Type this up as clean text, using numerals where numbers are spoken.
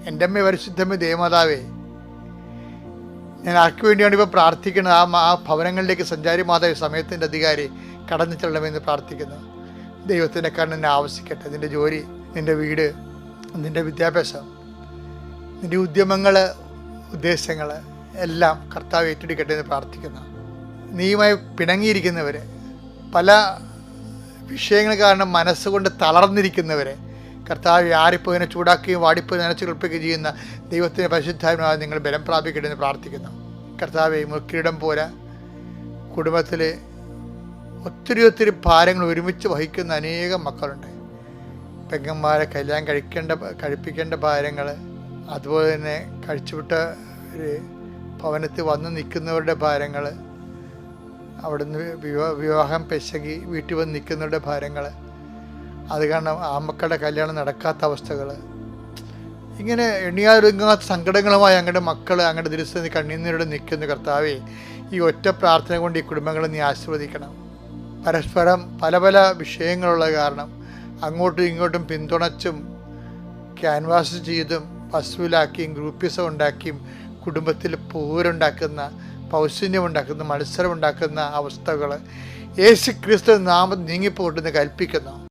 എൻ്റെ അമ്മ പരിശുദ്ധമ്മ ദേവമാതാവേ, ഞാൻ ആർക്ക് വേണ്ടിയാണ് ഇപ്പോൾ പ്രാർത്ഥിക്കുന്നത്? ആ ഭവനങ്ങളിലേക്ക് സഞ്ചാരി മാതാവ് സമയത്തിൻ്റെ അധികാരി കടന്നു ചെല്ലണമെന്ന് പ്രാർത്ഥിക്കുന്നു. ദൈവത്തിൻ്റെ കണ്ണിനെ ആവശ്യിക്കട്ടെ. നിൻ്റെ ജോലി, നിൻ്റെ വീട്, നിൻ്റെ വിദ്യാഭ്യാസം, നിൻ്റെ ഉദ്യമങ്ങൾ, ഉദ്ദേശങ്ങൾ എല്ലാം കർത്താവ് ഏറ്റെടുക്കട്ടെ എന്ന് പ്രാർത്ഥിക്കുന്നു. നീയുമായി പിണങ്ങിയിരിക്കുന്നവർ, പല വിഷയങ്ങൾ കാരണം മനസ്സുകൊണ്ട് തളർന്നിരിക്കുന്നവരെ കർത്താവ് ആരിപ്പോയിനെ ചൂടാക്കുകയും വാടിപ്പോയി നനച്ച് കുളിപ്പിക്കുകയും ചെയ്യുന്ന ദൈവത്തിൻ്റെ പരിശുദ്ധാത്മാവ് നിങ്ങൾ ബലം പ്രാപിക്കട്ടെ എന്ന് പ്രാർത്ഥിക്കുന്നു. കർത്താവെ, മുക്കിടം പോരാ കുടുംബത്തിൽ ഒത്തിരി ഭാരങ്ങൾ ഒരുമിച്ച് വഹിക്കുന്ന അനേകം മക്കളുണ്ട്. പെങ്ങന്മാരെ കല്യാണം കഴിപ്പിക്കേണ്ട ഭാരങ്ങൾ, അതുപോലെ തന്നെ കഴിച്ചുവിട്ട ഒരു ഭവനത്തിൽ വന്ന് നിൽക്കുന്നവരുടെ ഭാരങ്ങൾ, അവിടുന്ന് വിവാഹം പെശകി വീട്ടിൽ വന്ന് നിൽക്കുന്നവരുടെ ഭാരങ്ങൾ, അത് കാരണം ആ മക്കളുടെ കല്യാണം നടക്കാത്ത അവസ്ഥകൾ, ഇങ്ങനെ എണ്ണിയാതൊരുങ്ങാത്ത സങ്കടങ്ങളുമായി അങ്ങയുടെ മക്കൾ അങ്ങയുടെ ദിവസം കണ്ണീരോടെ നിൽക്കുന്ന കർത്താവേ, ഈ ഒറ്റ പ്രാർത്ഥന കൊണ്ട് ഈ കുടുംബങ്ങളെ നീ ആശീർവദിക്കണം. പരസ്പരം പല വിഷയങ്ങളുള്ള കാരണം അങ്ങോട്ടും ഇങ്ങോട്ടും പിന്തുണച്ചും ക്യാൻവാസ് ചെയ്തും വസൂലാക്കിയും ഗ്രൂപ്പിസം ഉണ്ടാക്കിയും കുടുംബത്തിൽ പോരുണ്ടാക്കുന്ന, പൗശന്യമുണ്ടാക്കുന്ന, മത്സരമുണ്ടാക്കുന്ന അവസ്ഥകൾ യേശുക്രിസ്തു നാമം നീങ്ങിപ്പോട്ടെന്ന് കൽപ്പിക്കുന്നു.